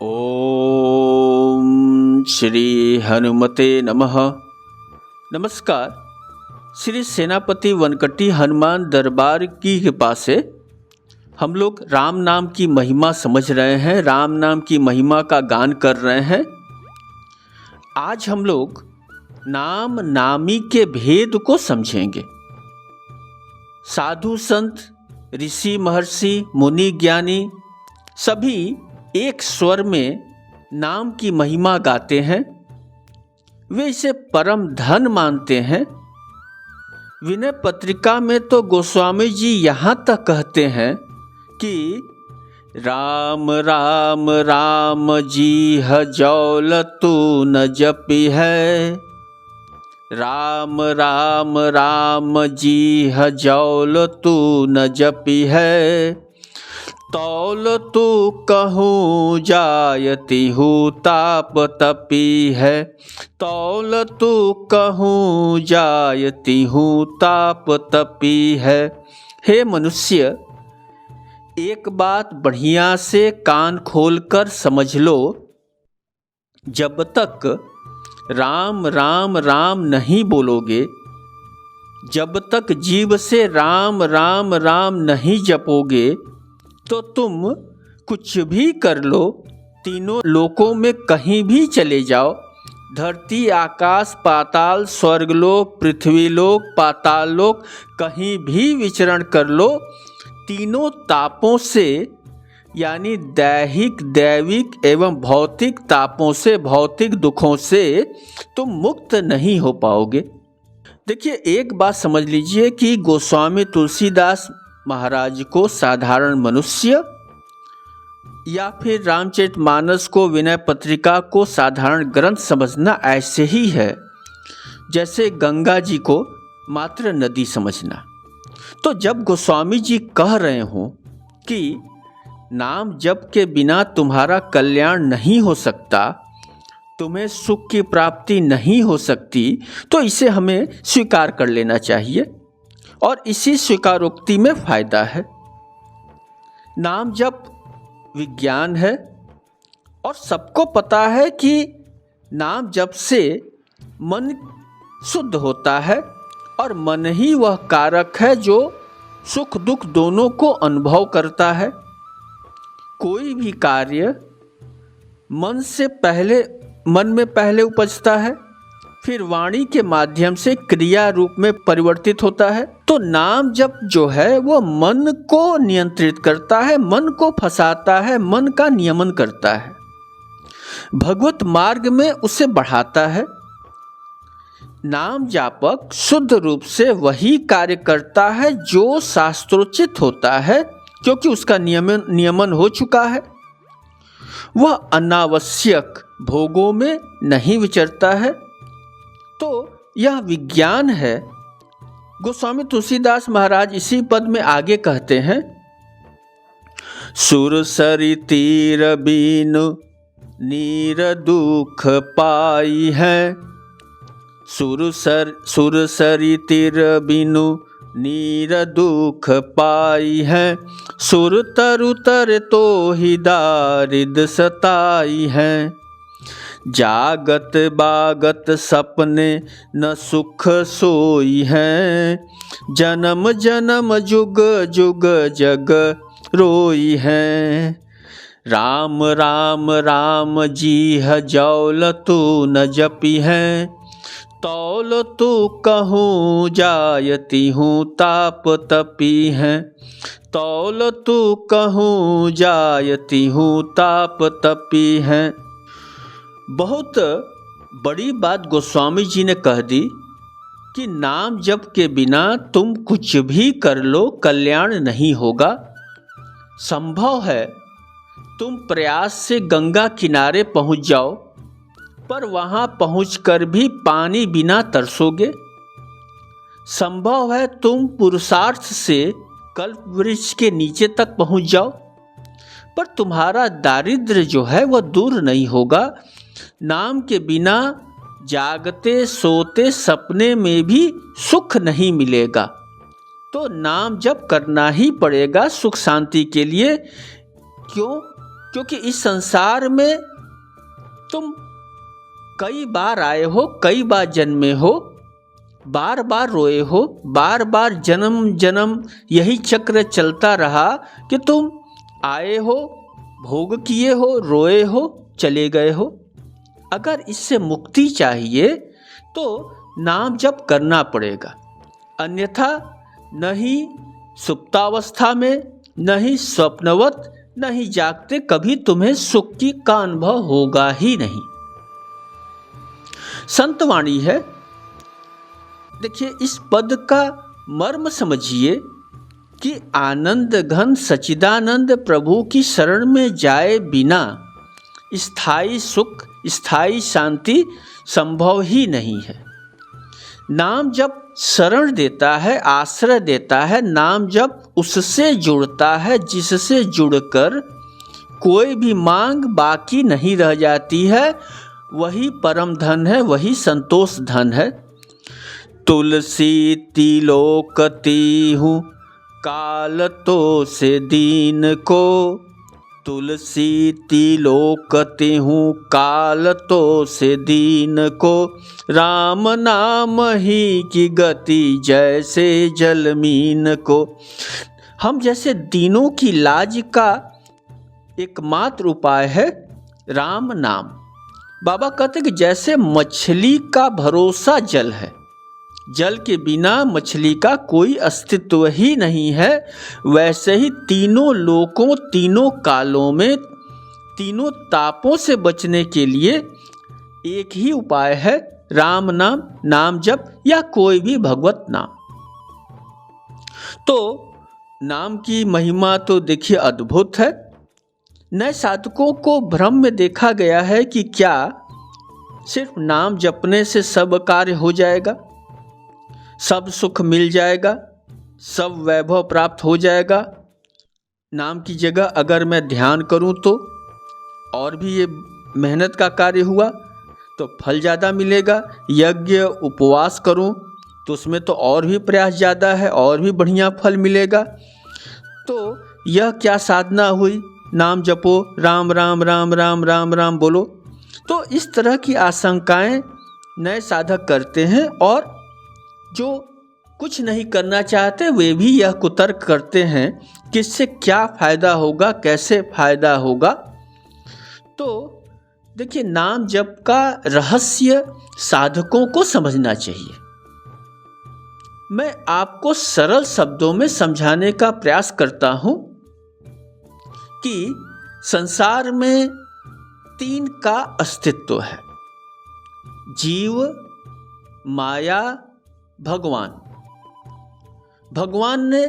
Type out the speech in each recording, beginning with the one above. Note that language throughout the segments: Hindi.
ओम श्री हनुमते नमः। नमस्कार। श्री सेनापति वनकटी हनुमान दरबार की कृपा से हम लोग राम नाम की महिमा समझ रहे हैं, राम नाम की महिमा का गान कर रहे हैं। आज हम लोग नाम नामी के भेद को समझेंगे। साधु संत, ऋषि महर्षि, मुनि ज्ञानी सभी एक स्वर में नाम की महिमा गाते हैं। वे इसे परम धन मानते हैं। विनय पत्रिका में तो गोस्वामी जी यहाँ तक कहते हैं कि राम राम राम जी हजौल तू न जपी है। राम राम राम जी हजौल तू न जपी है। तौल तू कहूँ जायती हूँ ताप तपी है। तौल तू कहूँ जायती हूँ ताप तपी है। हे मनुष्य, एक बात बढ़िया से कान खोलकर समझ लो। जब तक राम राम राम नहीं बोलोगे, जब तक जीभ से राम राम राम नहीं जपोगे, तो तुम कुछ भी कर लो, तीनों लोकों में कहीं भी चले जाओ, धरती आकाश पाताल स्वर्गलोक पृथ्वीलोक पाताललोक कहीं भी विचरण कर लो, तीनों तापों से यानी दैहिक दैविक एवं भौतिक तापों से, भौतिक दुखों से तुम मुक्त नहीं हो पाओगे। देखिए, एक बात समझ लीजिए कि गोस्वामी तुलसीदास महाराज को साधारण मनुष्य या फिर रामचरितमानस को, विनय पत्रिका को साधारण ग्रंथ समझना ऐसे ही है जैसे गंगा जी को मात्र नदी समझना। तो जब गोस्वामी जी कह रहे हों कि नाम जप के बिना तुम्हारा कल्याण नहीं हो सकता, तुम्हें सुख की प्राप्ति नहीं हो सकती, तो इसे हमें स्वीकार कर लेना चाहिए और इसी स्वीकारोक्ति में फायदा है। नाम जप विज्ञान है और सबको पता है कि नाम जप से मन शुद्ध होता है और मन ही वह कारक है जो सुख दुख दोनों को अनुभव करता है। कोई भी कार्य मन में पहले उपजता है, फिर वाणी के माध्यम से क्रिया रूप में परिवर्तित होता है। तो नाम जप जो है वो मन को नियंत्रित करता है, मन को फंसाता है, मन का नियमन करता है, भगवत मार्ग में उसे बढ़ाता है। नाम जापक शुद्ध रूप से वही कार्य करता है जो शास्त्रोचित होता है, क्योंकि उसका नियमन हो चुका है। वह अनावश्यक भोगों में नहीं विचरता है। तो यह विज्ञान है। गोस्वामी तुलसीदास महाराज इसी पद में आगे कहते हैं, सुरसरी तीर बीनु नीर दुख पाई है। सुरसरी तीर बीनु नीर दुख पाई है। सुर तरु तर तो ही दारिद सताई है। जागत बागत सपने न सुख सोई है। जन्म जन्म जुग जुग जग रोई है। राम राम राम जी हजौल तू न जपी है। तौल तू कहूँ जायती हूँ ताप तपी है। तौल तू कहूँ जायती हूँ ताप तपी है। बहुत बड़ी बात गोस्वामी जी ने कह दी कि नाम जप के बिना तुम कुछ भी कर लो, कल्याण नहीं होगा। संभव है तुम प्रयास से गंगा किनारे पहुंच जाओ, पर वहां पहुंचकर भी पानी बिना तरसोगे। संभव है तुम पुरुषार्थ से कल्प वृक्ष के नीचे तक पहुंच जाओ, पर तुम्हारा दारिद्र्य जो है वह दूर नहीं होगा। नाम के बिना जागते सोते सपने में भी सुख नहीं मिलेगा। तो नाम जप करना ही पड़ेगा सुख शांति के लिए। क्यों? क्योंकि इस संसार में तुम कई बार आए हो, कई बार जन्मे हो, बार बार रोए हो, बार बार जन्म जन्म यही चक्र चलता रहा कि तुम आए हो, भोग किए हो, रोए हो, चले गए हो। अगर इससे मुक्ति चाहिए तो नाम जप करना पड़ेगा, अन्यथा न ही सुप्तावस्था में, न ही स्वप्नवत, न ही जागते कभी तुम्हें सुख का अनुभव होगा ही नहीं। संतवाणी है। देखिए, इस पद का मर्म समझिए कि आनंद घन सच्चिदानंद प्रभु की शरण में जाए बिना स्थायी सुख, स्थायी शांति संभव ही नहीं है। नाम जब शरण देता है, आश्रय देता है, नाम जब उससे जुड़ता है जिससे जुड़कर कोई भी मांग बाकी नहीं रह जाती है, वही परम धन है, वही संतोष धन है। तुलसी तिलोकती हूँ काल तो से दीन को, तुलसी तिलोकती हूँ काल तो से दीन को, राम नाम ही की गति जैसे जलमीन को। हम जैसे दीनों की लाज का एकमात्र उपाय है राम नाम। बाबा कहते कि जैसे मछली का भरोसा जल है, जल के बिना मछली का कोई अस्तित्व ही नहीं है, वैसे ही तीनों लोकों, तीनों कालों में, तीनों तापों से बचने के लिए एक ही उपाय है राम नाम, नाम जप या कोई भी भगवत नाम। तो नाम की महिमा तो देखिए अद्भुत है। नए साधकों को भ्रम में देखा गया है कि क्या सिर्फ नाम जपने से सब कार्य हो जाएगा, सब सुख मिल जाएगा, सब वैभव प्राप्त हो जाएगा। नाम की जगह अगर मैं ध्यान करूं तो और भी ये मेहनत का कार्य हुआ तो फल ज़्यादा मिलेगा, यज्ञ उपवास करूं तो उसमें तो और भी प्रयास ज़्यादा है, और भी बढ़िया फल मिलेगा। तो यह क्या साधना हुई, नाम जपो, राम राम राम राम राम राम बोलो। तो इस तरह की आशंकाएं नए साधक करते हैं, और जो कुछ नहीं करना चाहते वे भी यह कुतर्क करते हैं कि इससे क्या फ़ायदा होगा, कैसे फ़ायदा होगा। तो देखिए, नाम जप का रहस्य साधकों को समझना चाहिए। मैं आपको सरल शब्दों में समझाने का प्रयास करता हूं कि संसार में तीन का अस्तित्व है: जीव, माया, भगवान। भगवान ने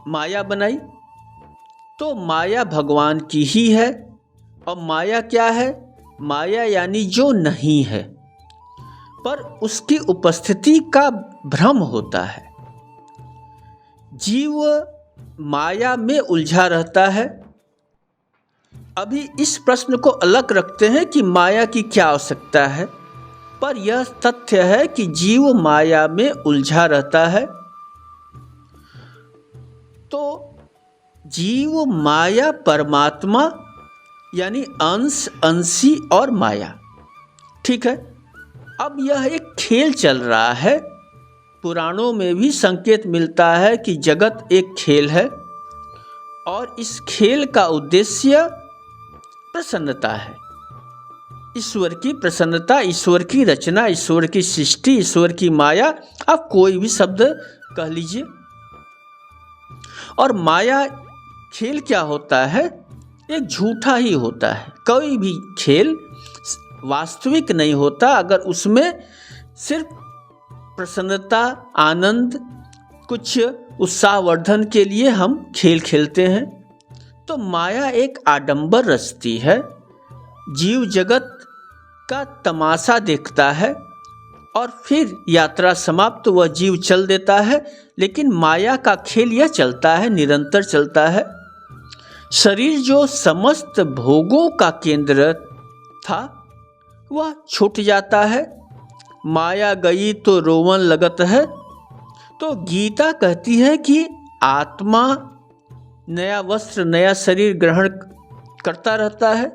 माया बनाई तो माया भगवान की ही है। और माया क्या है? माया यानी जो नहीं है, पर उसकी उपस्थिति का भ्रम होता है। जीव माया में उलझा रहता है। अभी इस प्रश्न को अलग रखते हैं कि माया की क्या आवश्यकता है, पर यह तथ्य है कि जीव माया में उलझा रहता है। तो जीव, माया, परमात्मा यानी अंश, अंशी और माया, ठीक है। अब यह एक खेल चल रहा है। पुराणों में भी संकेत मिलता है कि जगत एक खेल है, और इस खेल का उद्देश्य प्रसन्नता है। ईश्वर की प्रसन्नता, ईश्वर की रचना, ईश्वर की सृष्टि, ईश्वर की माया, आप कोई भी शब्द कह लीजिए। और माया खेल क्या होता है? एक झूठा ही होता है। कोई भी खेल वास्तविक नहीं होता अगर उसमें सिर्फ प्रसन्नता, आनंद, कुछ उत्साहवर्धन के लिए हम खेल खेलते हैं। तो माया एक आडंबर रचती है, जीव जगत का तमाशा देखता है, और फिर यात्रा समाप्त, वह जीव चल देता है। लेकिन माया का खेल यह चलता है, निरंतर चलता है। शरीर जो समस्त भोगों का केंद्र था वह छूट जाता है। माया गई तो रोवन लगत है। तो गीता कहती है कि आत्मा नया वस्त्र, नया शरीर ग्रहण करता रहता है।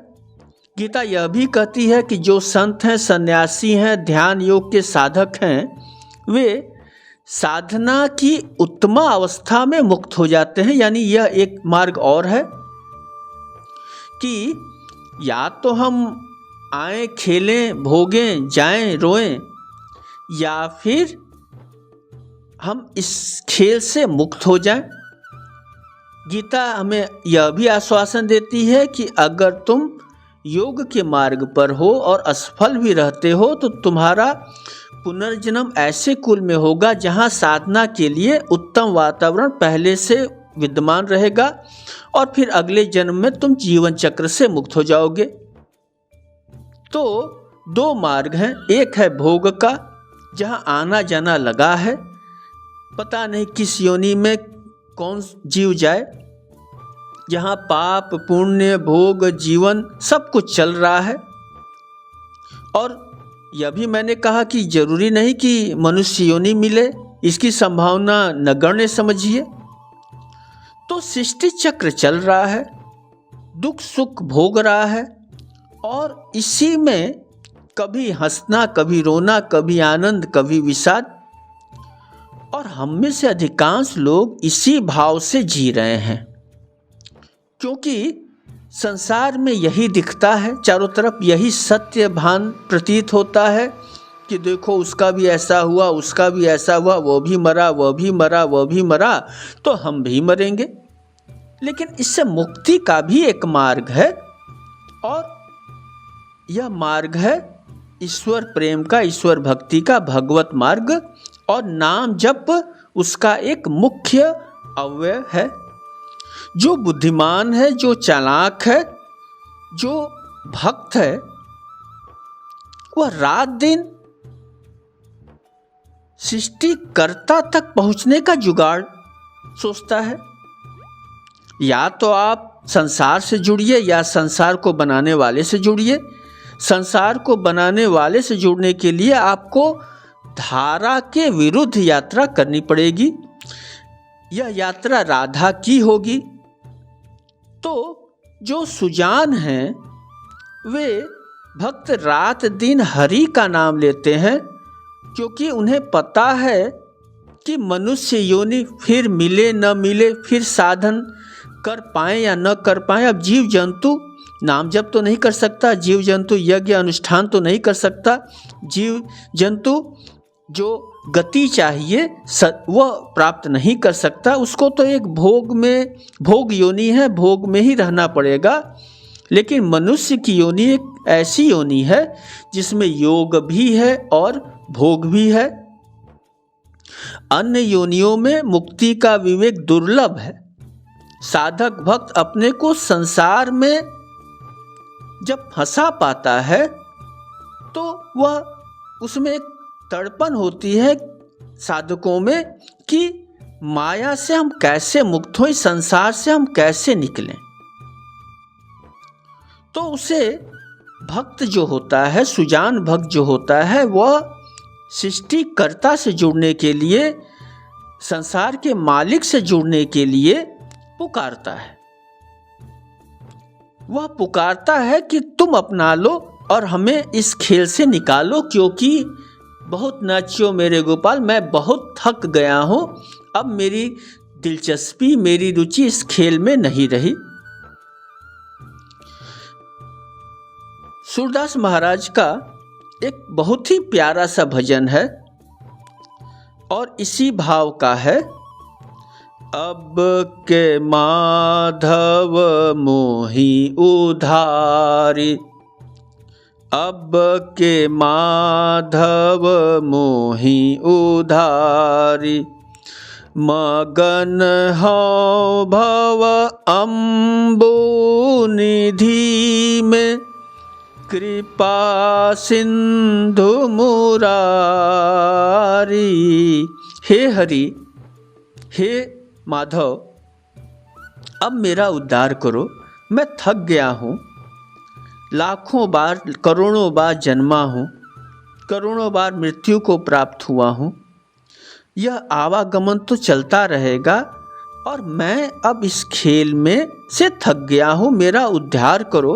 गीता यह भी कहती है कि जो संत हैं, सन्यासी हैं, ध्यान योग के साधक हैं, वे साधना की उत्तम अवस्था में मुक्त हो जाते हैं। यानी यह एक मार्ग और है कि या तो हम आए, खेलें, भोगें, जाएं, रोएं, या फिर हम इस खेल से मुक्त हो जाएं। गीता हमें यह भी आश्वासन देती है कि अगर तुम योग के मार्ग पर हो और असफल भी रहते हो तो तुम्हारा पुनर्जन्म ऐसे कुल में होगा जहां साधना के लिए उत्तम वातावरण पहले से विद्यमान रहेगा और फिर अगले जन्म में तुम जीवन चक्र से मुक्त हो जाओगे। तो दो मार्ग हैं, एक है भोग का, जहां आना जाना लगा है, पता नहीं किस योनि में कौन जीव जाए, जहां पाप पुण्य भोग जीवन सब कुछ चल रहा है। और यह भी मैंने कहा कि जरूरी नहीं कि मनुष्य योनि मिले, इसकी संभावना नगण्य समझिए। तो सृष्टि चक्र चल रहा है, दुख सुख भोग रहा है और इसी में कभी हंसना, कभी रोना, कभी आनंद, कभी विषाद। और हम में से अधिकांश लोग इसी भाव से जी रहे हैं, क्योंकि संसार में यही दिखता है, चारों तरफ यही सत्य भान प्रतीत होता है कि देखो उसका भी ऐसा हुआ, उसका भी ऐसा हुआ, वो भी मरा, वह भी मरा, वह भी मरा, तो हम भी मरेंगे। लेकिन इससे मुक्ति का भी एक मार्ग है और यह मार्ग है ईश्वर प्रेम का, ईश्वर भक्ति का, भगवत मार्ग। और नाम जप उसका एक मुख्य अवयव है। जो बुद्धिमान है, जो चालाक है, जो भक्त है, वह रात दिन सृष्टिकर्ता तक पहुंचने का जुगाड़ सोचता है। या तो आप संसार से जुड़िए या संसार को बनाने वाले से जुड़िए। संसार को बनाने वाले से जुड़ने के लिए आपको धारा के विरुद्ध यात्रा करनी पड़ेगी। यह यात्रा राधा की होगी। तो जो सुजान हैं वे भक्त रात दिन हरि का नाम लेते हैं, क्योंकि उन्हें पता है कि मनुष्य योनि फिर मिले न मिले, फिर साधन कर पाए या न कर पाए। अब जीव जंतु नाम जप तो नहीं कर सकता, जीव जंतु यज्ञ अनुष्ठान तो नहीं कर सकता, जीव जंतु जो गति चाहिए वह प्राप्त नहीं कर सकता। उसको तो एक भोग योनि है, भोग में ही रहना पड़ेगा। लेकिन मनुष्य की योनि एक ऐसी योनि है जिसमें योग भी है और भोग भी है। अन्य योनियों में मुक्ति का विवेक दुर्लभ है। साधक भक्त अपने को संसार में जब फंसा पाता है तो वह उसमें एक तड़पन होती है साधकों में कि माया से हम कैसे मुक्त हों, संसार से हम कैसे निकलें। तो उसे भक्त जो होता है, सुजान भक्त जो होता है, वह सृष्टिकर्ता से जुड़ने के लिए, संसार के मालिक से जुड़ने के लिए पुकारता है। वह पुकारता है कि तुम अपना लो और हमें इस खेल से निकालो, क्योंकि बहुत नाचियो मेरे गोपाल, मैं बहुत थक गया हूँ, अब मेरी दिलचस्पी, मेरी रुचि इस खेल में नहीं रही। सूरदास महाराज का एक बहुत ही प्यारा सा भजन है और इसी भाव का है। अब के माधव मोहि उधारी, अब के माधव मोहि उधारी, मगन हौ भव अम्बु निधि में, कृपा सिंधु मुरारी। हे हरि, हे माधव, अब मेरा उद्धार करो, मैं थक गया हूँ, लाखों बार करोड़ों बार जन्मा हूँ, करोड़ों बार मृत्यु को प्राप्त हुआ हूँ। यह आवागमन तो चलता रहेगा और मैं अब इस खेल में से थक गया हूँ, मेरा उद्धार करो।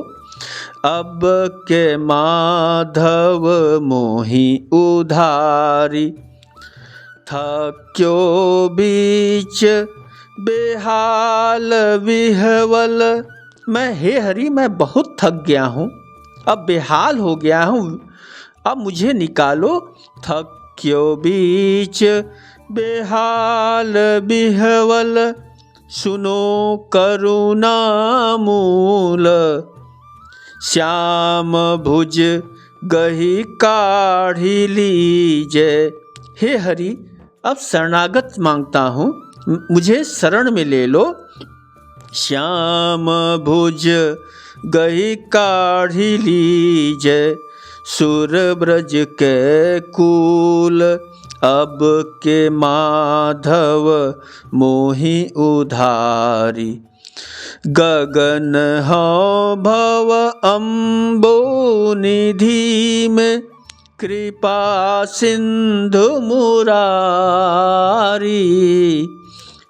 अब के माधव मोहि उधारी, थक्यो बीच बेहाल विहवल। मैं, हे हरि, मैं बहुत थक गया हूँ, अब बेहाल हो गया हूँ, अब मुझे निकालो। थक्यो बीच बेहाल बिहवल, सुनो करुणा मूल। श्याम भुज गही काढ़ी लीजे। हे हरि, अब शरणागत मांगता हूँ, मुझे शरण में ले लो। श्याम भुज गही काढ़ी लीजे, सुर ब्रज के कूल। अब के माधव मोहि उधारी, गगन हो भव अम्बो निधि में, कृपा सिंधु मुरारी।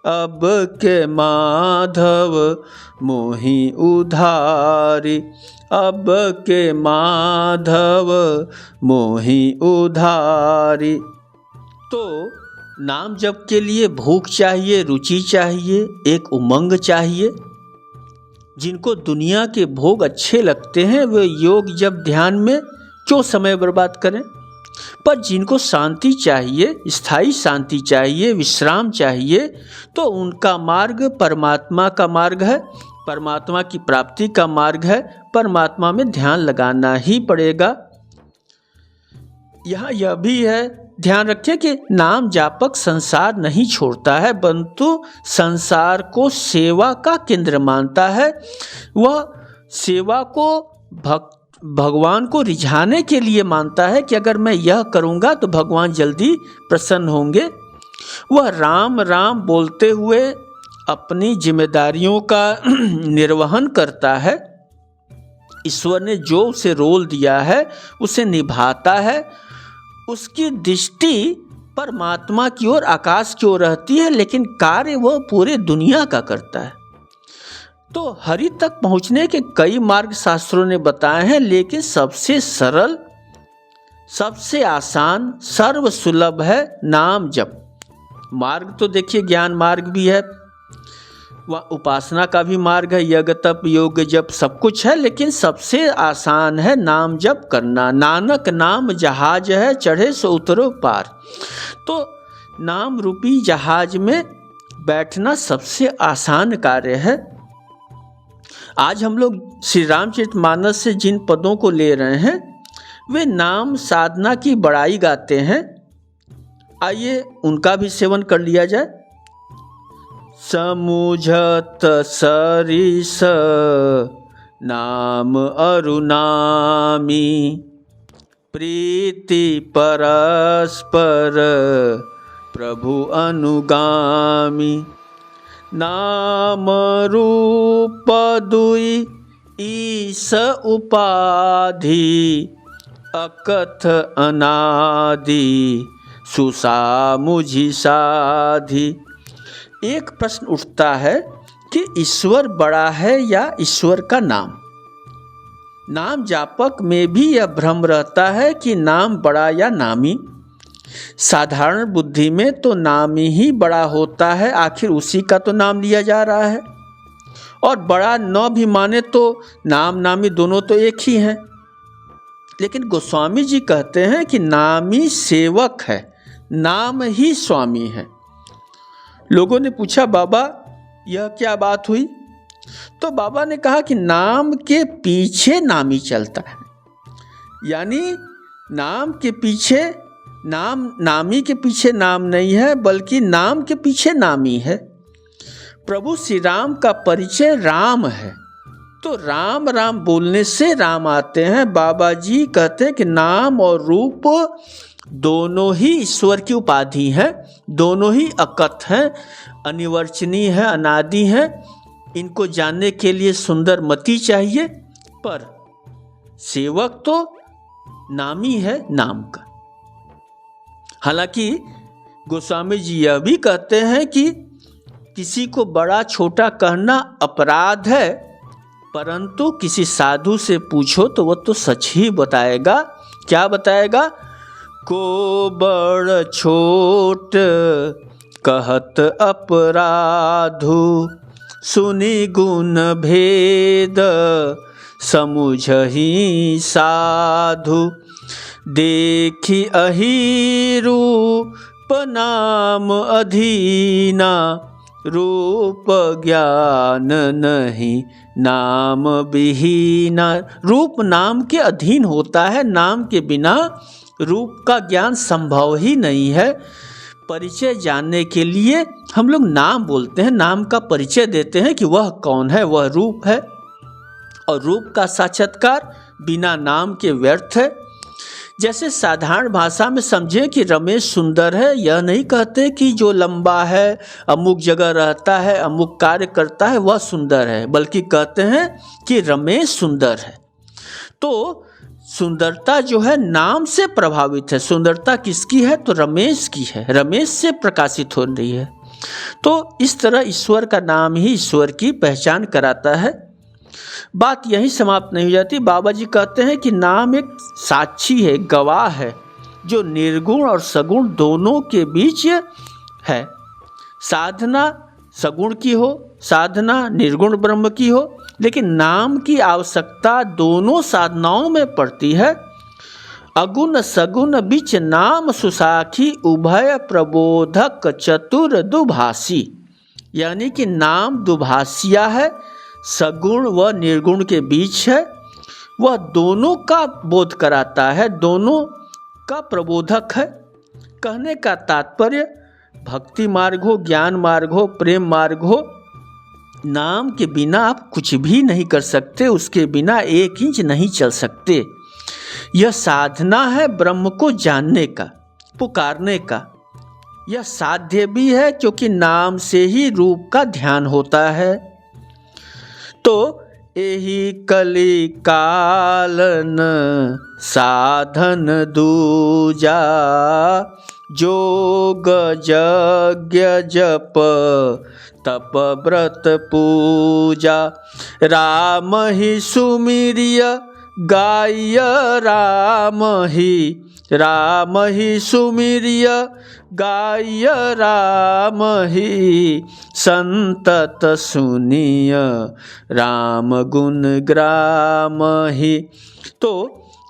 अब के माधव मोहि उधारी, अब के माधव मोहि उधारी। तो नाम जप के लिए भूख चाहिए, रुचि चाहिए, एक उमंग चाहिए। जिनको दुनिया के भोग अच्छे लगते हैं वे योग जप ध्यान में क्यों समय बर्बाद करें। पर जिनको शांति चाहिए, स्थायी शांति चाहिए, विश्राम चाहिए, तो उनका मार्ग परमात्मा का मार्ग है, परमात्मा की प्राप्ति का मार्ग है। परमात्मा में ध्यान लगाना ही पड़ेगा। यहाँ यह भी है, ध्यान रखें कि नाम जापक संसार नहीं छोड़ता है, परंतु संसार को सेवा का केंद्र मानता है। वह सेवा को भगवान को रिझाने के लिए मानता है कि अगर मैं यह करूँगा तो भगवान जल्दी प्रसन्न होंगे। वह राम राम बोलते हुए अपनी जिम्मेदारियों का निर्वहन करता है। ईश्वर ने जो उसे रोल दिया है उसे निभाता है। उसकी दृष्टि परमात्मा की ओर, आकाश की ओर रहती है, लेकिन कार्य वह पूरे दुनिया का करता है। तो हरि तक पहुंचने के कई मार्ग शास्त्रों ने बताए हैं, लेकिन सबसे सरल, सबसे आसान, सर्व सुलभ है नाम जप। मार्ग तो देखिए, ज्ञान मार्ग भी है, वह उपासना का भी मार्ग है, यज्ञ तप योग जप सब कुछ है, लेकिन सबसे आसान है नाम जप करना। नानक नाम जहाज है, चढ़े सो उतरो पार। तो नाम रूपी जहाज में बैठना सबसे आसान कार्य है। आज हम लोग श्री रामचरितमानस से जिन पदों को ले रहे हैं वे नाम साधना की बड़ाई गाते हैं। आइए उनका भी सेवन कर लिया जाए। समुझत सरिस नाम अरुनामी, प्रीति परस्पर प्रभु अनुगामी। नाम रूप दुई ईस उपाधि, अकथ अनादि सुसा मुझि साधि। एक प्रश्न उठता है कि ईश्वर बड़ा है या ईश्वर का नाम। नाम जापक में भी यह भ्रम रहता है कि नाम बड़ा या नामी। साधारण बुद्धि में तो नाम ही बड़ा होता है, आखिर उसी का तो नाम लिया जा रहा है। और बड़ा न भी माने तो नाम नामी दोनों तो एक ही हैं। लेकिन गोस्वामी जी कहते हैं कि नामी सेवक है, नाम ही स्वामी है। लोगों ने पूछा, बाबा यह क्या बात हुई? तो बाबा ने कहा कि नाम के पीछे नामी चलता है, यानी नाम के पीछे नाम, नामी के पीछे नाम नहीं है, बल्कि नाम के पीछे नामी है। प्रभु श्री राम का परिचय राम है, तो राम राम बोलने से राम आते हैं। बाबा जी कहते हैं कि नाम और रूप दोनों ही ईश्वर की उपाधि हैं, दोनों ही अकथ हैं, अनिवर्चनीय है, अनादि हैं। इनको जानने के लिए सुंदर मति चाहिए, पर सेवक तो नामी है नाम का। हालांकि गोस्वामी जी यह भी कहते हैं कि किसी को बड़ा छोटा कहना अपराध है, परंतु किसी साधु से पूछो तो वो तो सच ही बताएगा। क्या बताएगा? को बड़ छोट कहत अपराधु, सुनी गुण भेद समुझहि साधु। देखी अहि रूप नाम अधीना, रूप ज्ञान नहीं नाम विहीना। रूप नाम के अधीन होता है, नाम के बिना रूप का ज्ञान संभव ही नहीं है। परिचय जानने के लिए हम लोग नाम बोलते हैं, नाम का परिचय देते हैं कि वह कौन है, वह रूप है। और रूप का साक्षात्कार बिना नाम के व्यर्थ है। जैसे साधारण भाषा में समझे कि रमेश सुंदर है, यह नहीं कहते कि जो लंबा है, अमुक जगह रहता है, अमुक कार्य करता है, वह सुंदर है, बल्कि कहते हैं कि रमेश सुंदर है। तो सुंदरता जो है नाम से प्रभावित है। सुंदरता किसकी है? तो रमेश की है, रमेश से प्रकाशित हो रही है। तो इस तरह ईश्वर का नाम ही ईश्वर की पहचान कराता है। बात यहीं समाप्त नहीं हो जाती। बाबा जी कहते हैं कि नाम एक साक्षी है, गवाह है, जो निर्गुण और सगुण दोनों के बीच है। साधना सगुण की हो, साधना निर्गुण ब्रह्म की हो, लेकिन नाम की आवश्यकता दोनों साधनाओं में पड़ती है। अगुण सगुण बीच नाम सुसाखी, उभय प्रबोधक चतुर दुभाषी। यानी कि नाम दुभाषिया है, सगुण व निर्गुण के बीच है। वह दोनों का बोध कराता है, दोनों का प्रबोधक है। कहने का तात्पर्य भक्ति मार्ग हो, ज्ञान मार्ग हो, प्रेम मार्ग हो, नाम के बिना आप कुछ भी नहीं कर सकते, उसके बिना एक इंच नहीं चल सकते। यह साधना है ब्रह्म को जानने का, पुकारने का। यह साध्य भी है क्योंकि नाम से ही रूप का ध्यान होता है। तो एही कली कालन साधन दूजा, जोग यज्ञ जप तप व्रत पूजा। राम ही सुमिरिय गाय राम ही सुमिरिय गाय राम ही संतत सुनिय राम गुण ग्राम ही। तो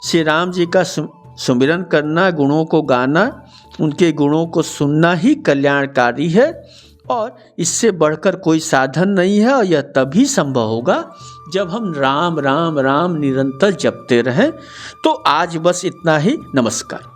श्री राम जी का सुमिरन करना, गुणों को गाना, उनके गुणों को सुनना ही कल्याणकारी है और इससे बढ़कर कोई साधन नहीं है। और यह तभी संभव होगा जब हम राम राम राम निरंतर जपते रहें। तो आज बस इतना ही। नमस्कार।